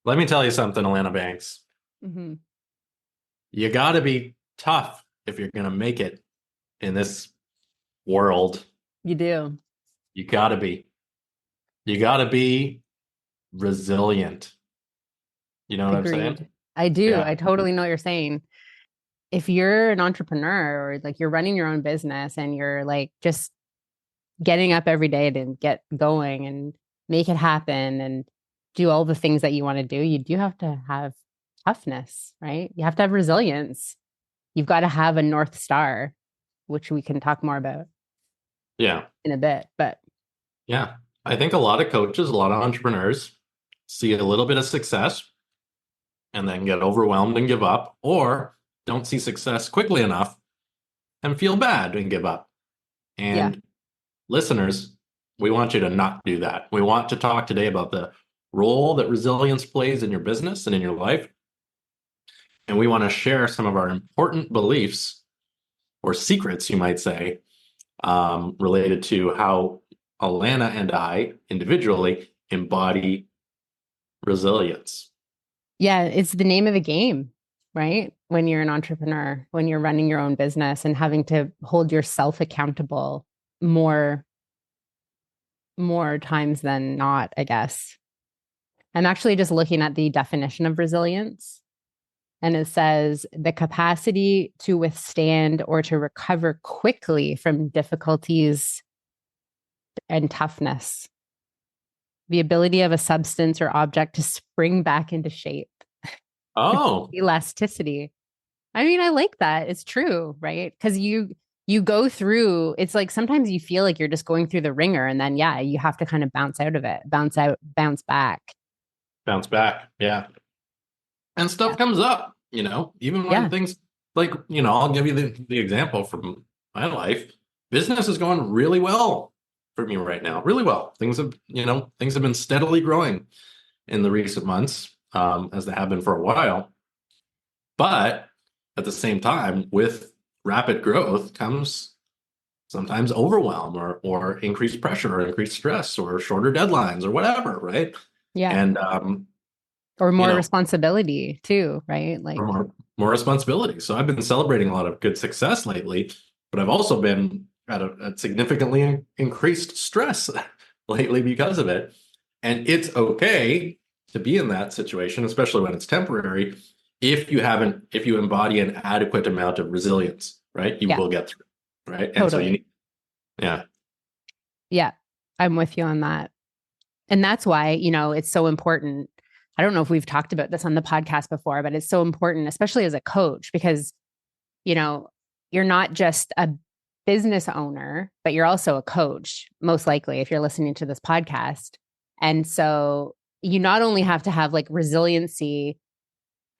Let me tell you something, Alana Banks. Hmm. You got to be tough if you're going to make it in this world. You do. You got to be. You got to be resilient. You know what I'm saying? Agreed. I do. Yeah. I totally know what you're saying. If you're an entrepreneur or like you're running your own business and you're like just getting up every day to get going and make it happen and do all the things that you want to do, you do have to have toughness, right? You have to have resilience. You've got to have a North Star, which we can talk more about Yeah. in a bit. But Yeah. I think a lot of coaches, a lot of entrepreneurs see a little bit of success and then get overwhelmed and give up, or don't see success quickly enough and feel bad and give up. yeah, And listeners, we want you to not do that. We want to talk today about the role that resilience plays in your business and in your life. And we want to share some of our important beliefs or secrets, you might say, related to how Alana and I individually embody resilience. yeah, it's the name of the game, right? When you're an entrepreneur, when you're running your own business and having to hold yourself accountable more more times than not, I guess. I'm actually just looking at the definition of resilience, and it says the capacity to withstand or to recover quickly from difficulties and toughness, the ability of a substance or object to spring back into shape, Oh, elasticity. I mean, I like that. It's true, right? Because you go through, it's like sometimes you feel like you're just going through the ringer and then yeah, you have to kind of bounce out of it, bounce out, bounce back. bounce back. Yeah. And Yeah. stuff comes up, even when Yeah. things like, I'll give you the example from my life. Business is going really well for me right now, really well. Things have been steadily growing in the recent months, as they have been for a while. But at the same time, with rapid growth comes sometimes overwhelm or increased pressure or increased stress or shorter deadlines or whatever, right? Yeah. And Or you more know, responsibility too, right? or Like, more responsibility. So I've been celebrating a lot of good success lately, but I've also been at a significantly increased stress lately because of it. And it's okay to be in that situation, especially when it's temporary, if you embody an adequate amount of resilience, right? You yeah, will get through, right? And so you totally. need, yeah, Yeah. I'm with you on that. And that's why, it's so important. I don't know if we've talked about this on the podcast before, but it's so important, especially as a coach, because, you know, you're not just a business owner, but you're also a coach, most likely, if you're listening to this podcast. And so you not only have to have like resiliency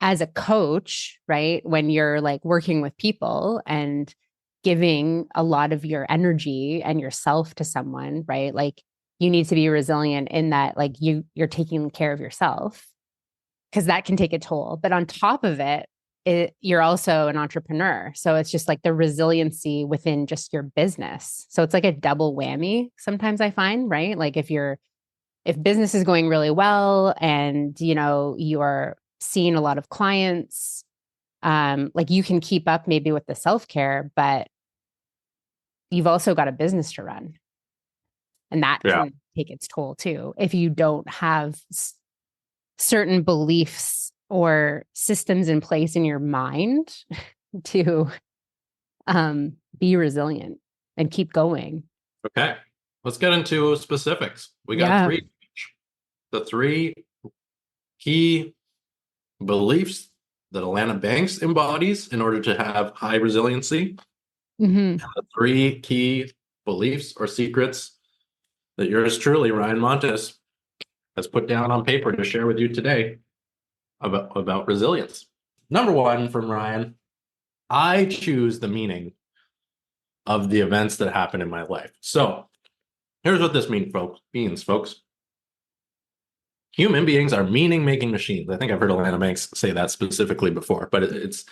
as a coach, right? When you're like working with people and giving a lot of your energy and yourself to someone, right? Like you need to be resilient in that like you're taking care of yourself because that can take a toll. But on top of it, you're also an entrepreneur. So it's just like the resiliency within just your business. So it's like a double whammy sometimes I find, right? Like if business is going really well and you're seeing a lot of clients, like you can keep up maybe with the self-care, but you've also got a business to run, and that yeah, can take its toll too if you don't have certain beliefs or systems in place in your mind to be resilient and keep going. okay. Let's get into specifics. We got Yeah. three, the three key beliefs that Alana Banks embodies in order to have high resiliency. Hmm. The three key beliefs or secrets that yours truly, Ryan Montes, has put down on paper to share with you today about resilience. Number one from Ryan, I choose the meaning of the events that happen in my life. So here's what this means, folks. Human beings are meaning-making machines. I think I've heard Alana Banks say that specifically before, but it's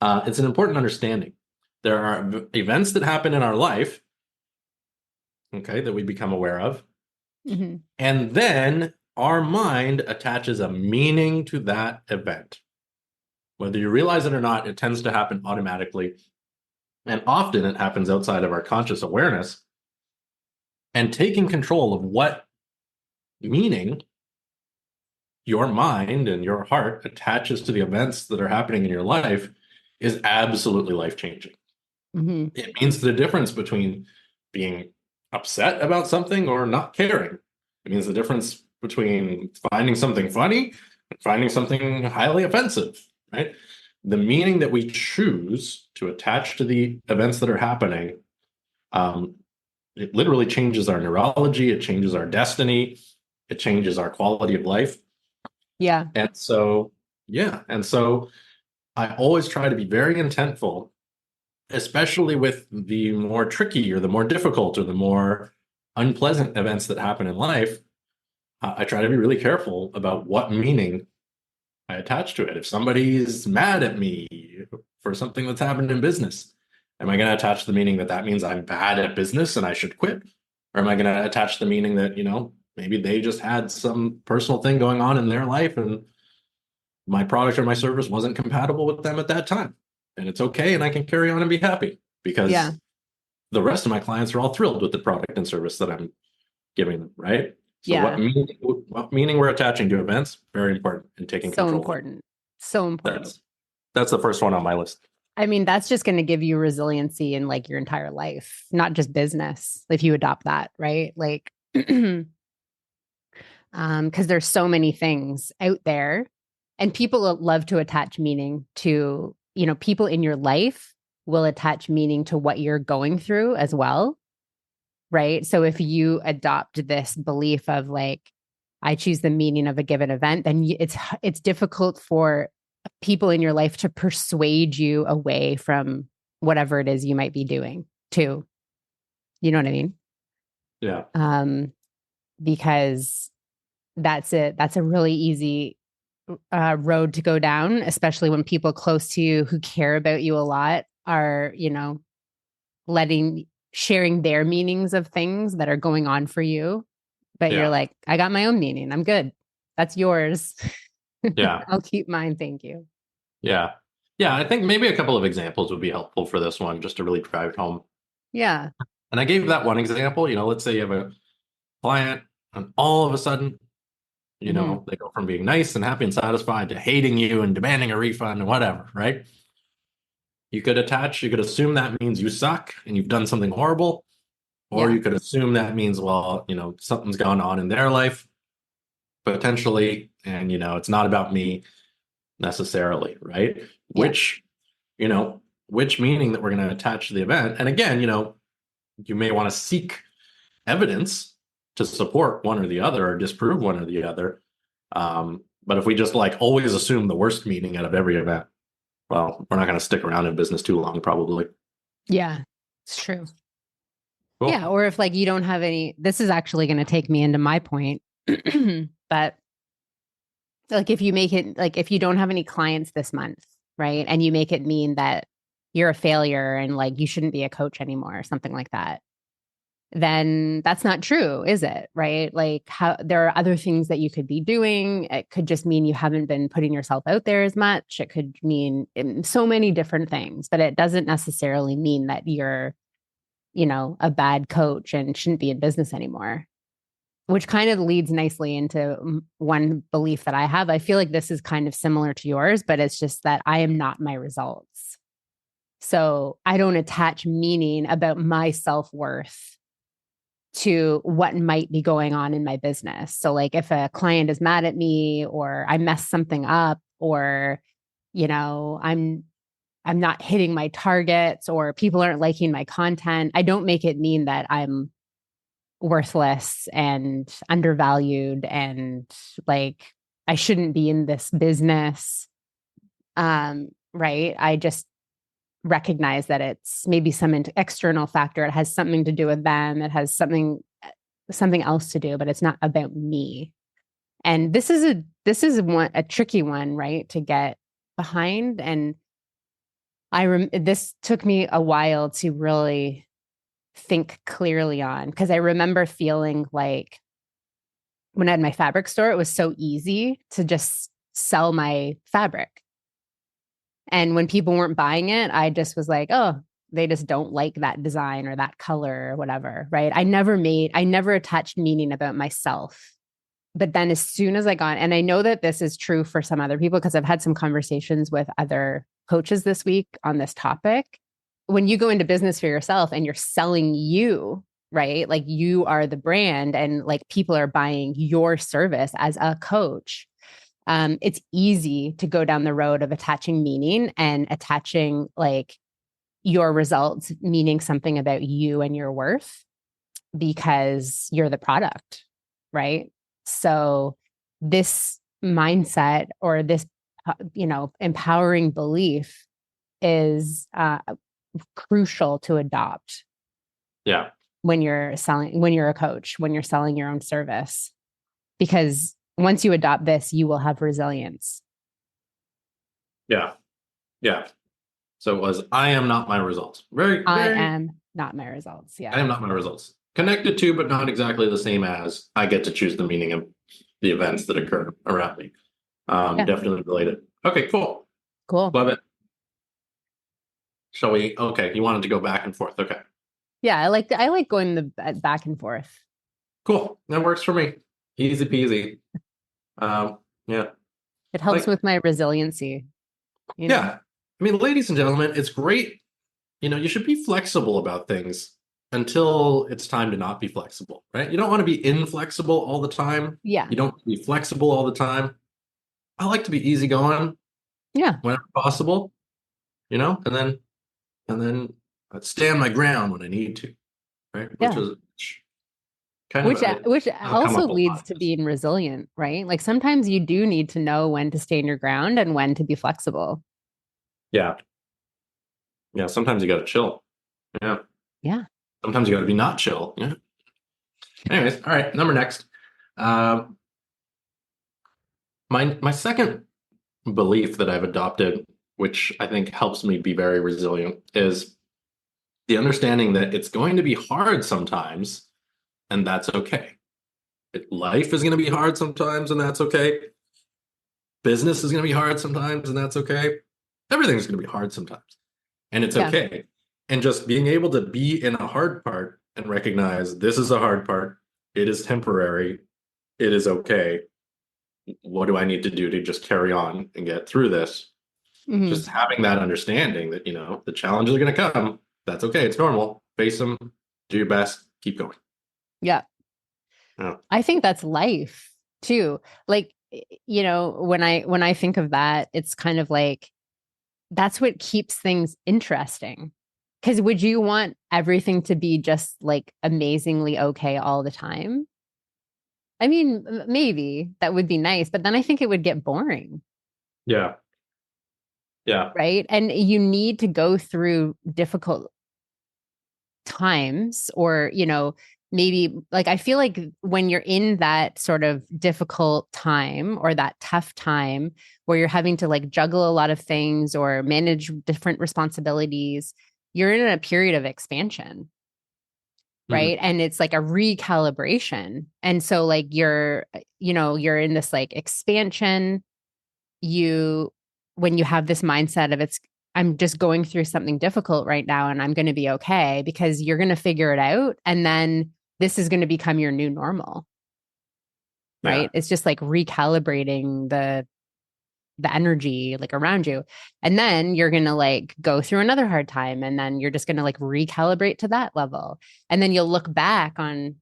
an important understanding. There are events that happen in our life, okay, that we become aware of. Hmm. And then our mind attaches a meaning to that event. Whether you realize it or not, it tends to happen automatically. And often it happens outside of our conscious awareness. And taking control of what meaning your mind and your heart attaches to the events that are happening in your life is absolutely life changing. Mm-hmm. It means the difference between being upset about something or not caring. It means the difference between finding something funny and finding something highly offensive, right? The meaning that we choose to attach to the events that are happening, um, it literally changes our neurology, it changes our destiny, it changes our quality of life. Yeah. And so, yeah. And so I always try to be very intentful, especially with the more tricky or the more difficult or the more unpleasant events that happen in life. I try to be really careful about what meaning I attach to it. If somebody's mad at me for something that's happened in business, am I going to attach the meaning that that means I'm bad at business and I should quit? Or am I going to attach the meaning that, maybe they just had some personal thing going on in their life and my product or my service wasn't compatible with them at that time? And it's okay. And I can carry on and be happy Yeah. because the rest of my clients are all thrilled with the product and service that I'm giving them, right? So Yeah. what meaning we're attaching to events, very important in taking So control. important. So important. That's the first one on my list. I mean, that's just going to give you resiliency in like your entire life, not just business, if you adopt that, right? Like, because there's so many things out there and people love to attach meaning to, people in your life will attach meaning to what you're going through as well. Right. So if you adopt this belief of like, I choose the meaning of a given event, then it's difficult for people in your life to persuade you away from whatever it is you might be doing too. You know what I mean? Yeah. Because that's it. That's a really easy road to go down, especially when people close to you who care about you a lot are, sharing their meanings of things that are going on for you. But you're Yeah. like, I got my own meaning. I'm good. That's yours. Yeah. I'll keep mine. Thank you. Yeah. Yeah. I think maybe a couple of examples would be helpful for this one just to really drive it home. Yeah. And I gave that one example, let's say you have a client and all of a sudden, Mm-hmm. they go from being nice and happy and satisfied to hating you and demanding a refund and whatever, right? You could assume that means you suck and you've done something horrible, or Yeah. you could assume that means, well, something's gone on in their life potentially, and it's not about me necessarily, right? Yeah. You know, which meaning that we're going to attach to the event. And again, you may want to seek evidence to support one or the other or disprove one or the other. But if we just like always assume the worst meaning out of every event, well, we're not going to stick around in business too long, probably. Yeah. It's true. Cool. Yeah. Or if like you don't have any, this is actually going to take me into my point. But like if you make it, like if you don't have any clients this month, right? And you make it mean that you're a failure and like you shouldn't be a coach anymore or something like that, then that's not true, is it? Right? Like how there are other things that you could be doing. It could just mean you haven't been putting yourself out there as much. It could mean so many different things, but it doesn't necessarily mean that you're, a bad coach and shouldn't be in business anymore. Which kind of leads nicely into one belief that I have. I feel like this is kind of similar to yours, but it's just that I am not my results. So I don't attach meaning about my self-worth to what might be going on in my business. So like if a client is mad at me or I mess something up or I'm not hitting my targets or people aren't liking my content, I don't make it mean that I'm worthless and undervalued and like I shouldn't be in this business. Right? I just recognize that it's maybe some external factor. It has something to do with them. It has something else to do, but it's not about me. And this is a tricky one, right? To get behind. And this took me a while to really think clearly on because I remember feeling like when I had my fabric store, it was so easy to just sell my fabric. And when people weren't buying it, I just was like, oh, they just don't like that design or that color or whatever. Right. I never attached meaning about myself. But then as soon as I got, and I know that this is true for some other people, because I've had some conversations with other coaches this week on this topic. When you go into business for yourself and you're selling you, right? Like you are the brand and like people are buying your service as a coach. It's easy to go down the road of attaching meaning and attaching like your results meaning something about you and your worth because you're the product, right? So this mindset or this, empowering belief is crucial to adopt. Yeah. When you're a coach, when you're selling your own service, because once you adopt this, you will have resilience. Yeah. Yeah. So it was, I am not my results. I am not my results. Yeah. I am not my results. Connected to, but not exactly the same as I get to choose the meaning of the events that occur around me. Definitely related. Okay, cool. Cool. Love it. Shall we? Okay, you wanted to go back and forth. Okay. Yeah, I like going the back and forth. Cool. That works for me. Easy peasy. Yeah. It helps with my resiliency. Yeah. I mean, ladies and gentlemen, it's great. You should be flexible about things until it's time to not be flexible, right? You don't want to be inflexible all the time. Yeah. You don't be flexible all the time. I like to be easygoing. Yeah. Whenever possible, and then I'd stand my ground when I need to, right? Which is kind of which also leads to being resilient, right? Like sometimes you do need to know when to stand your ground and when to be flexible. Yeah. Yeah. Sometimes you got to chill. Yeah. Yeah. Sometimes you got to be not chill. Yeah. Anyways, all right. Number next. My second belief that I've adopted, which I think helps me be very resilient, is the understanding that it's going to be hard sometimes, and that's okay. Life is going to be hard sometimes, and that's okay. Business is going to be hard sometimes, and that's okay. Everything's going to be hard sometimes, and it's okay. And just being able to be in a hard part and recognize this is a hard part. It is temporary. It is okay. What do I need to do to just carry on and get through this? Mm-hmm. Just having that understanding that, the challenges are going to come. That's okay. It's normal. Face them, do your best, keep going. Yeah. I think that's life too. Like, when I think of that, it's kind of like, that's what keeps things interesting. Because would you want everything to be just like amazingly okay all the time? I mean, maybe that would be nice, but then I think it would get boring. Yeah. Yeah. Right. And you need to go through difficult times or, maybe like I feel like when you're in that sort of difficult time or that tough time where you're having to like juggle a lot of things or manage different responsibilities, you're in a period of expansion. Right. Mm-hmm. And it's like a recalibration. And so like you're in this like expansion, when you have this mindset of I'm just going through something difficult right now and I'm going to be okay, because you're going to figure it out. And then this is going to become your new normal. Right. Yeah. It's just like recalibrating the energy like around you. And then you're going to like go through another hard time. And then you're just going to like recalibrate to that level. And then you'll look back on,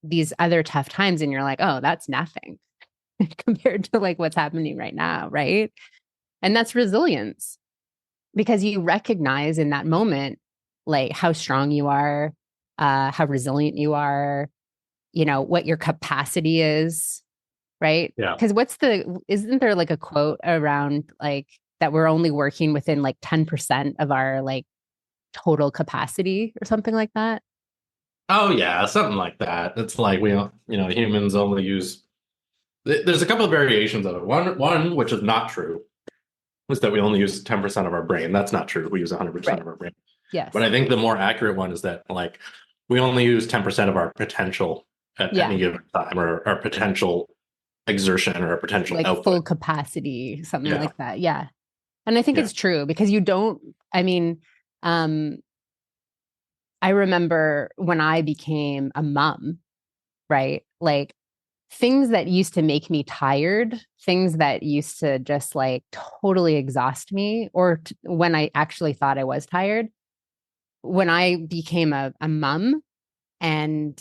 these other tough times and you're like, oh, that's nothing compared to like what's happening right now. Right. And that's resilience, because you recognize in that moment, like how strong you are, how resilient you are, what your capacity is. Right. Yeah. Because isn't there like a quote around like that we're only working within like 10% of our like total capacity or something like that? Oh yeah. Something like that. It's like, humans only use, there's a couple of variations of it. One, which is not true, is that we only use 10% of our brain. That's not true. We use 100% of our brain. Yes. But I think the more accurate one is that like we only use 10% of our potential at any Yeah. given time, or our potential exertion or our potential Like output. full capacity, something Yeah. like that. Yeah. And I think Yeah. it's true because you don't, I mean, um, I remember when I became a mom, right? Like things that used to make me tired, things that used to just like totally exhaust me, or when I actually thought I was tired, when I became a mom and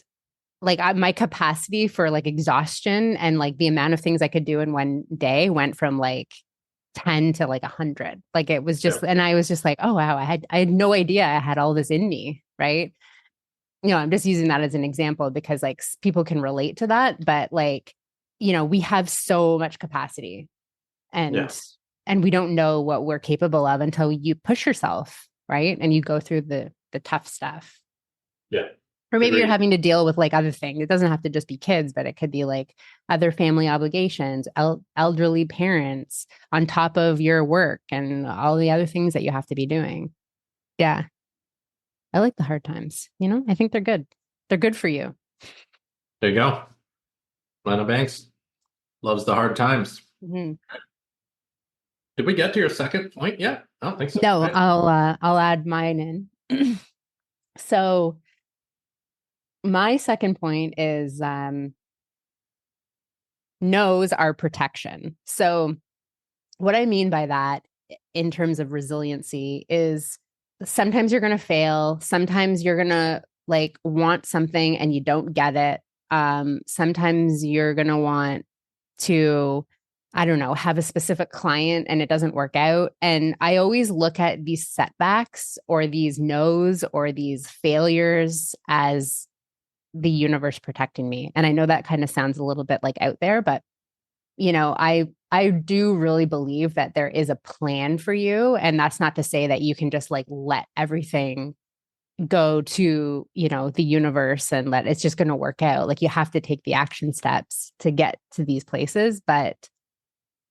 like my capacity for like exhaustion and like the amount of things I could do in one day went from like 10 to like 100. Like it was Yeah. just, and I was just like, oh wow, I had no idea I had all this in me, right? I'm just using that as an example because like people can relate to that, but like, we have so much capacity Yeah. and we don't know what we're capable of until you push yourself, right? And you go through the tough stuff. Yeah. Or maybe you're Agreed. having to deal with like other things. It doesn't have to just be kids, but it could be like other family obligations, elderly parents on top of your work and all the other things that you have to be doing. Yeah. I like the hard times. I think they're good. They're good for you. There you go. Lana Banks loves the hard times. Mhm. Did we get to your second point yet? I don't think so. No, Right? I'll add mine in. So my second point is knows our protection. So what I mean by that in terms of resiliency is sometimes you're going to fail. Sometimes you're going to like want something and you don't get it. Sometimes you're going to want to, I don't know, have a specific client and it doesn't work out. And I always look at these setbacks or these no's or these failures as the universe protecting me. And I know that kind of sounds a little bit like out there, but I do really believe that there is a plan for you. And that's not to say that you can just like let everything go to, the universe and let it's just going to work out. Like you have to take the action steps to get to these places. But,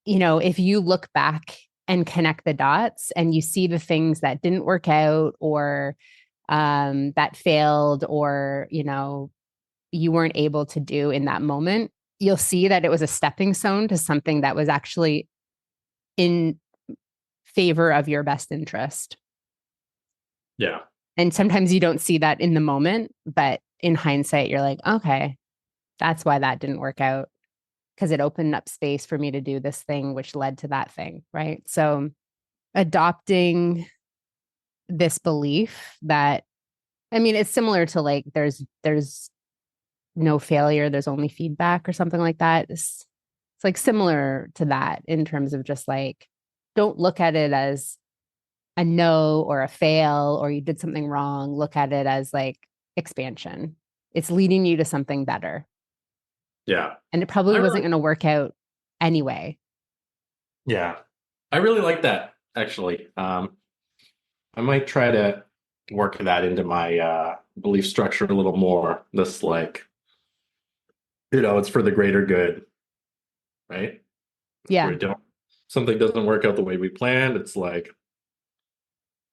if you look back and connect the dots and you see the things that didn't work out or that failed or, you weren't able to do in that moment, you'll see that it was a stepping stone to something that was actually in favor of your best interest. Yeah. And sometimes you don't see that in the moment, but in hindsight, you're like, okay, that's why that didn't work out because it opened up space for me to do this thing, which led to that thing. Right. So adopting this belief that, I mean, it's similar to like there's no failure, there's only feedback or something like that. It's like similar to that in terms of just like, don't look at it as a no or a fail or you did something wrong. Look at it as like expansion. It's leading you to something better. Yeah. And it probably I wasn't really, going to work out anyway. yeah. I really like that actually. I might try to work that into my belief structure a little more. This like, it's for the greater good, right? Yeah. We don't something doesn't work out the way we planned. It's like,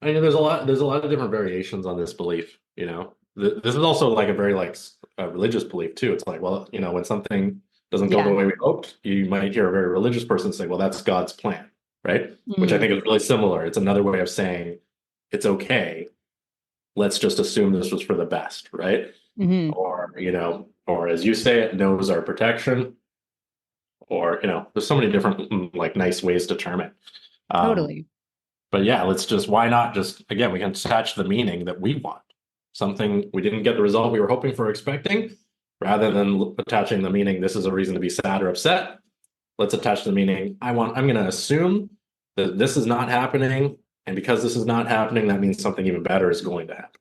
I mean, there's a lot of different variations on this belief, This is also like a very like a religious belief too. It's like, well, when something doesn't go the Yeah. way we hoped, you might hear a very religious person say, well, that's God's plan, right? Which I Mm, think is really similar. It's another way of saying it's okay. Let's just assume this was for the best, right? hmm Or as you say it, knows our protection, or there's so many different like nice ways to term it. Um, Totally. but yeah, why not just, again, we can attach the meaning that we want. Something we didn't get the result we were hoping for or expecting, rather than attaching the meaning, this is a reason to be sad or upset. Let's attach the meaning, I'm going to assume that this is not happening. And because this is not happening, that means something even better is going to happen,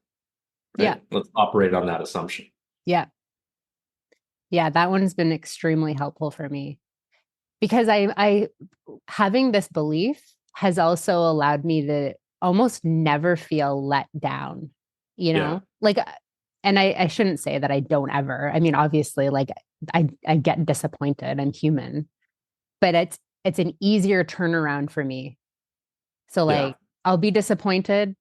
Yeah. right? Let's operate on that assumption. Yeah. Yeah. That one's been extremely helpful for me because I having this belief has also allowed me to almost never feel let down, Yeah. like, and I shouldn't say that I don't ever. I mean, obviously, like I get disappointed. I'm human, but it's an easier turnaround for me. So Yeah. like I'll be disappointed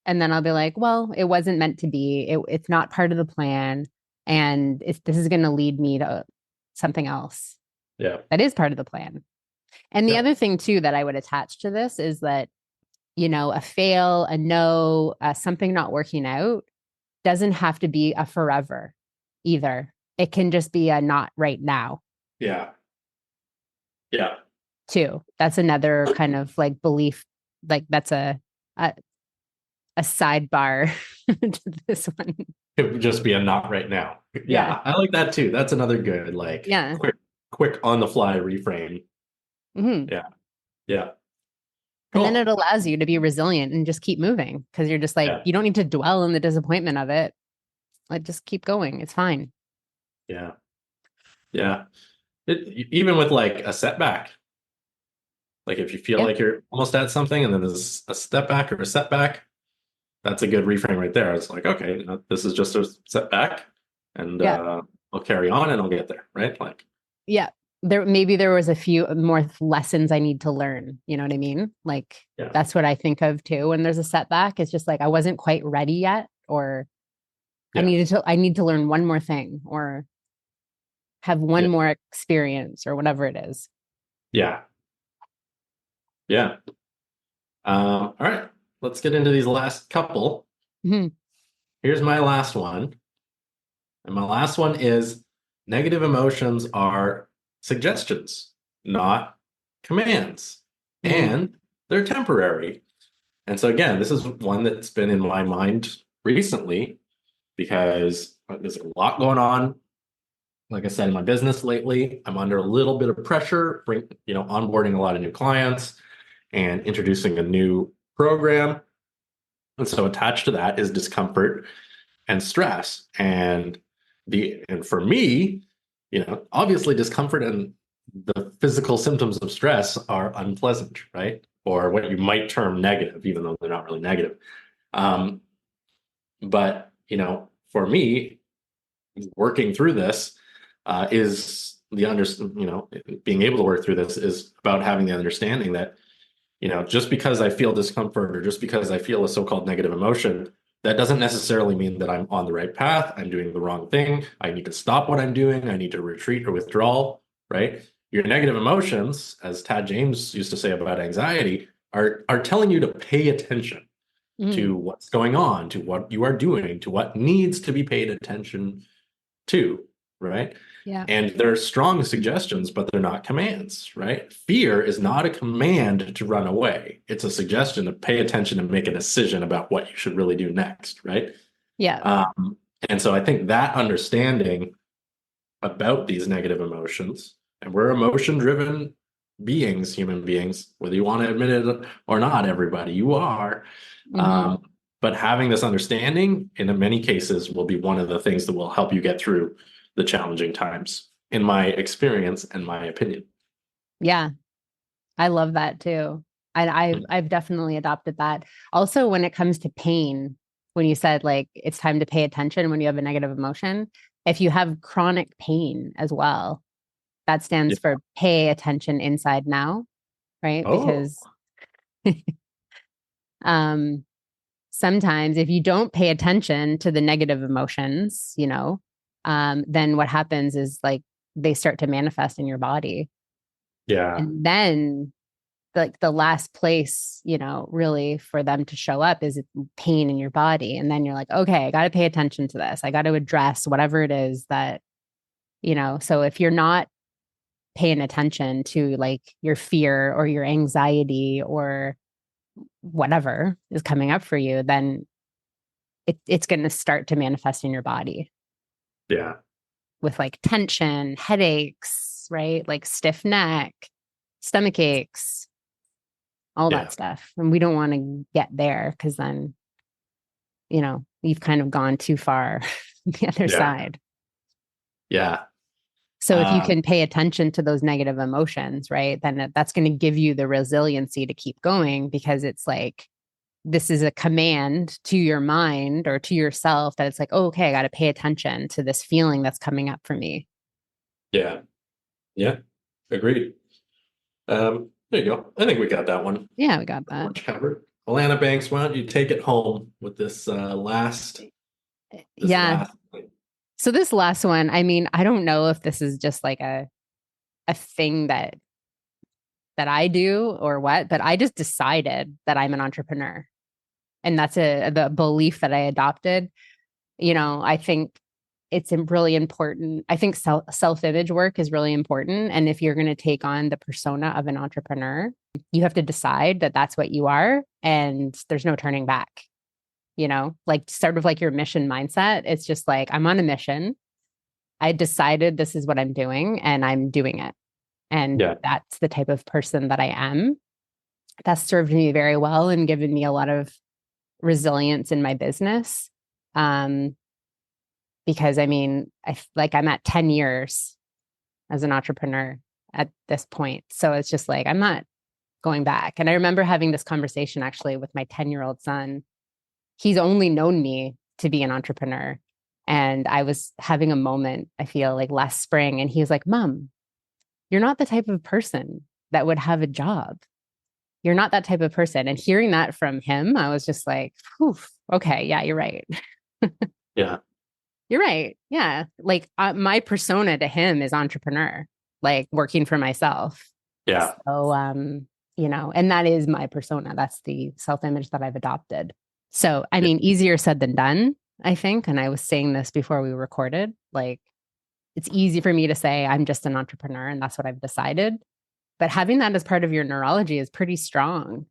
and then I'll be like, well, it wasn't meant to be. It's not part of the plan. And this is going to lead me to something else. Yeah. That is part of the plan. And the Yeah. other thing too that I would attach to this is that, a fail, a no, something not working out doesn't have to be a forever either. It can just be a not right now Yeah. Yeah. too. That's another kind of like belief, like that's a, a sidebar to this one. It would just be a not right now. Yeah. Yeah. I like that too. That's another good, like Yeah. quick on the fly reframe. Hmm. Yeah. Yeah. And then it Cool. allows you to be resilient and just keep moving because you're just like, Yeah. you don't need to dwell in the disappointment of it. Like, just keep going. It's fine. Yeah. Yeah. Even with like a setback, like if you feel Yeah. like you're almost at something and then there's a step back or a setback, that's a good reframe right there. It's like, okay, this is just a setback and Yeah. I'll carry on and I'll get there, right? Like, Yeah. Maybe there was a few more lessons I need to learn. You know what I mean? Like, yeah, that's what I think of too. When there's a setback, it's just like I wasn't quite ready yet, or yeah, I need to learn one more thing or have one yeah, more experience or whatever it is. yeah, yeah. All right, let's get into these last couple. Mhm. Here's my last one. And my last one is negative emotions are suggestions, not commands. Mm. And they're temporary. And so, again, this is one that's been in my mind recently because there's a lot going on. Like I said, in my business lately, I'm under a little bit of pressure, onboarding a lot of new clients and introducing a new program. And so attached to that is discomfort and stress. And for me, obviously discomfort and the physical symptoms of stress are unpleasant, right? Or what you might term negative, even though they're not really negative. Um, but for me, working through this is being able to work through this is about having the understanding that just because I feel discomfort or just because I feel a so-called negative emotion, that doesn't necessarily mean that I'm on the right path. I'm doing the wrong thing. I need to stop what I'm doing. I need to retreat or withdraw, right? Your negative emotions, as Tad James used to say about anxiety, are telling you to pay attention Mm. to what's going on, to what you are doing, to what needs to be paid attention to, right? Yeah. And they're strong suggestions, but they're not commands, right? Fear is not a command to run away. It's a suggestion to pay attention and make a decision about what you should really do next, right? Yeah. And so I think that understanding about these negative emotions, and we're emotion-driven beings, human beings, whether you want to admit it or not, everybody, you are. Hmm. But having this understanding, in many cases, will be one of the things that will help you get through the challenging times, in my experience and my opinion. Yeah. I love that too. And I've definitely adopted that. Also, when it comes to pain, when you said like it's time to pay attention when you have a negative emotion, if you have chronic pain as well, that Yeah. stands for pay attention inside now, right? Oh, Because um sometimes if you don't pay attention to the negative emotions, then what happens is like they start to manifest in your body. yeah, And then like the last place, really for them to show up is pain in your body. And then you're like, okay, I got to pay attention to this. I got to address whatever it is that, so if you're not paying attention to like your fear or your anxiety or whatever is coming up for you, then it's going to start to manifest in your body yeah, with like tension, headaches, right? Like stiff neck, stomach aches, all yeah, that stuff. And we don't want to get there because then, you've kind of gone too far the other yeah, side. yeah. So if you Um, can pay attention to those negative emotions, right, then that's going to give you the resiliency to keep going because it's like, this is a command to your mind or to yourself that it's like, oh, okay, I got to pay attention to this feeling that's coming up for me. yeah, yeah. Agreed. There you go. I think we got that one Yeah, we got pretty that. much covered. Alana Banks, why don't you take it home with this last Yeah. thing? So this last one, I mean, I don't know if this is just like a thing that I do or what, but I just decided that I'm an entrepreneur. And that's the belief that I adopted. I think it's really important. I think self-image work is really important. And if you're going to take on the persona of an entrepreneur, you have to decide that that's what you are and there's no turning back. Like sort of like your mission mindset. It's just like, I'm on a mission. I decided this is what I'm doing and I'm doing it. And Yeah. that's the type of person that I am. That's served me very well and given me a lot of resilience in my business. Because I mean, I'm at 10 years as an entrepreneur at this point. So it's just like, I'm not going back. And I remember having this conversation actually with my 10-year-old son. He's only known me to be an entrepreneur. And I was having a moment, I feel like last spring, and he was like, Mom, you're not the type of person that would have a job. You're not that type of person. And hearing that from him, I was just like, okay, yeah, you're right. Yeah. You're right. Yeah. Like my persona to him is entrepreneur, like working for myself. Yeah. So, and that is my persona. That's the self-image that I've adopted. So, I mean, easier said than done, I think. And I was saying this before we recorded, like, it's easy for me to say I'm just an entrepreneur and that's what I've decided. But having that as part of your neurology is pretty strong.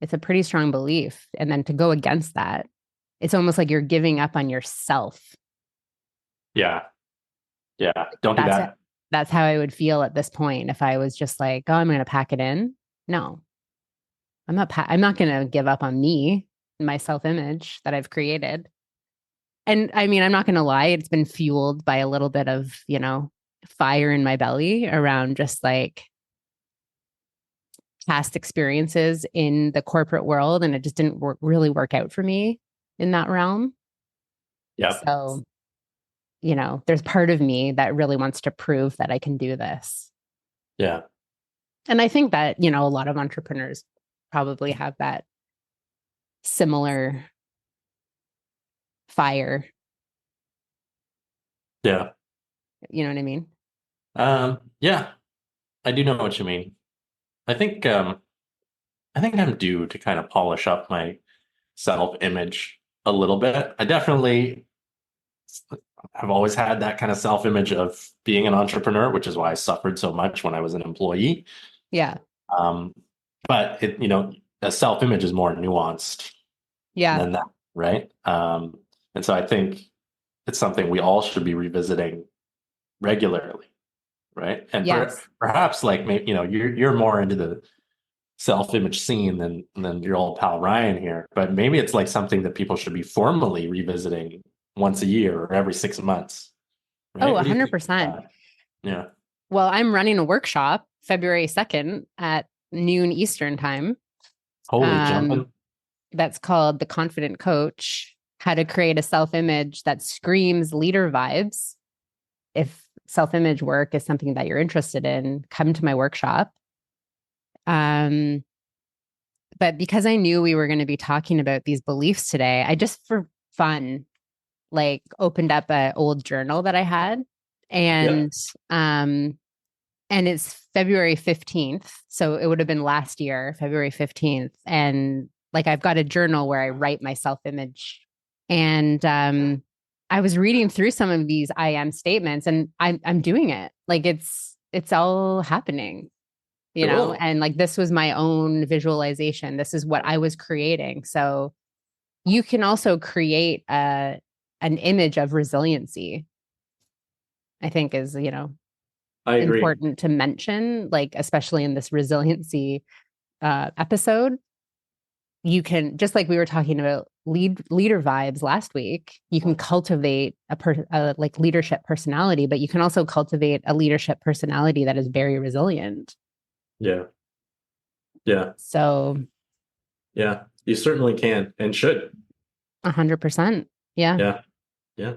It's a pretty strong belief. And then to go against that, it's almost like you're giving up on yourself. Yeah. Yeah. Don't do That's it. that. That's how I would feel at this point if I was just like, oh, I'm going to pack it in. No, I'm not going to give up on me, my self-image that I've created. And I mean, I'm not going to lie, it's been fueled by a little bit of, fire in my belly around just like past experiences in the corporate world. And it just didn't really work out for me in that realm. Yeah. So, there's part of me that really wants to prove that I can do this. Yeah. And I think that, a lot of entrepreneurs probably have that similar fire. Yeah. You know what I mean? Yeah, I do know what you mean. I think I'm due to kind of polish up my self-image a little bit. I definitely have always had that kind of self-image of being an entrepreneur, which is why I suffered so much when I was an employee. Yeah. Um, but a self-image is more nuanced Yeah. than that, right? And so I think it's something we all should be revisiting regularly, right? And Yes. perhaps like maybe you're more into the self-image scene than your old pal Ryan here, but maybe it's like something that people should be formally revisiting once a year or every 6 months, Oh, right? What do you think 100%. about that? Yeah. Well, I'm running a workshop February 2nd at noon Eastern time. Holy Um, jumping. that's called The Confident Coach, How to Create a Self-Image that Screams Leader Vibes. If self-image work is something that you're interested in, come to my workshop. But because I knew we were going to be talking about these beliefs today, I just for fun, like opened up an old journal that I had Yeah. and it's February 15th. So it would have been last year, February 15th. And like I've got a journal where I write my self-image. And I was reading through some of these I am statements and I'm doing it. Like it's all happening, Cool. and like this was my own visualization. This is what I was creating. So you can also create an image of resiliency, I think is, I agree. important to mention, like, especially in this resiliency episode. You can, just like we were talking about leader vibes last week, you can cultivate a like leadership personality, but you can also cultivate a leadership personality that is very resilient. Yeah. Yeah. So Yeah. You certainly can and should. 100%. Yeah. Yeah. Yeah.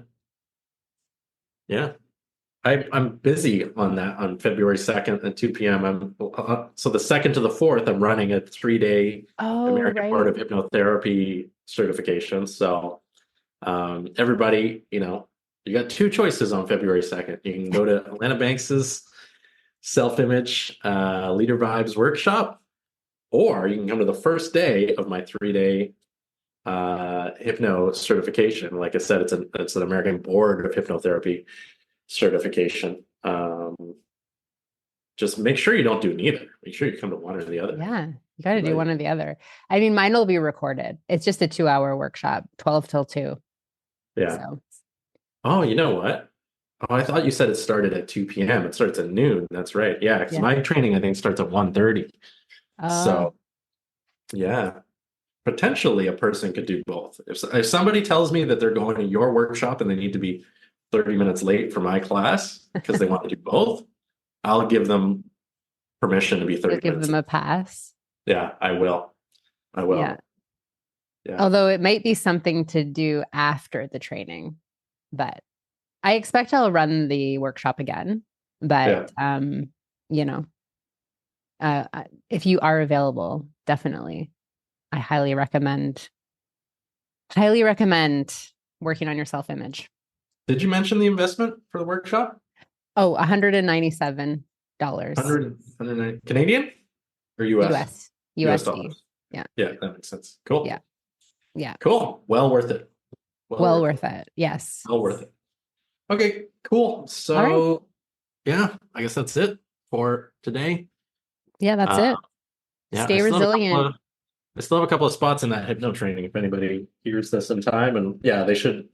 Yeah. I'm busy on that on February 2nd at 2 p.m. So the 2nd to the 4th, I'm running a 3-day Oh, American Board right. of Hypnotherapy certification. So everybody, You got two choices on February 2nd. You can go to Atlanta Banks's self-image leader vibes workshop, or you can come to the first day of my 3-day hypno certification. Like I said, it's an American Board of Hypnotherapy certification. Just make sure you don't do neither. Make sure you come to one or the other. Yeah, you got to do one or the other. I mean, mine will be recorded. It's just a 2-hour workshop, 12 till 2. Yeah. So. Oh, you know what? Oh, I thought you said it started at 2 p.m. It starts at noon. That's right. Yeah, because Yeah. my training, I think, starts at 1:30. So, Oh, yeah, potentially a person could do both. If somebody tells me that they're going to your workshop and they need to be 30 minutes late for my class because they want to do both, I'll give them permission to be 30 you'll give minutes them a late. pass. Yeah, I will. I will. Yeah. Yeah. Although it might be something to do after the training, but I expect I'll run the workshop again. But you know, if you are available, definitely, I highly recommend working on your self-image. Did you mention the investment for the workshop? Oh, $197. 190 Canadian or US? US USD. dollars. Yeah. Yeah, that makes sense. Cool. Yeah. Yeah. Cool. Well worth it. Well worth it. Yes. Well worth it. Okay, cool. So yeah, I guess that's it for today. Yeah, that's it. Yeah, Stay resilient. I still have a couple of spots in that hypno training if anybody hears this in time. And yeah, they could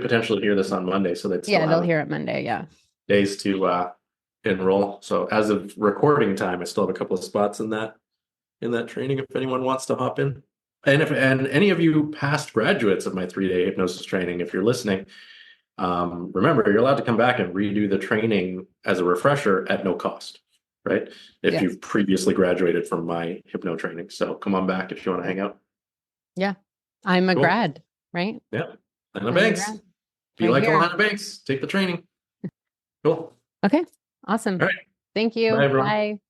potentially hear this on Monday. So they'd still They'll have hear it Monday. Yeah. days to enroll. So as of recording time, I still have a couple of spots in that training if anyone wants to hop in. And any of you past graduates of my 3-day hypnosis training, if you're listening, remember you're allowed to come back and redo the training as a refresher at no cost, right? If you've previously graduated from my hypno training. So come on back if you want to hang out. Yeah. I'm a grad, right? Yeah. Atlanta Banks. If you like Atlanta Banks, take the training. Cool. Okay. Awesome. All right. Thank you. Bye, everyone. Bye.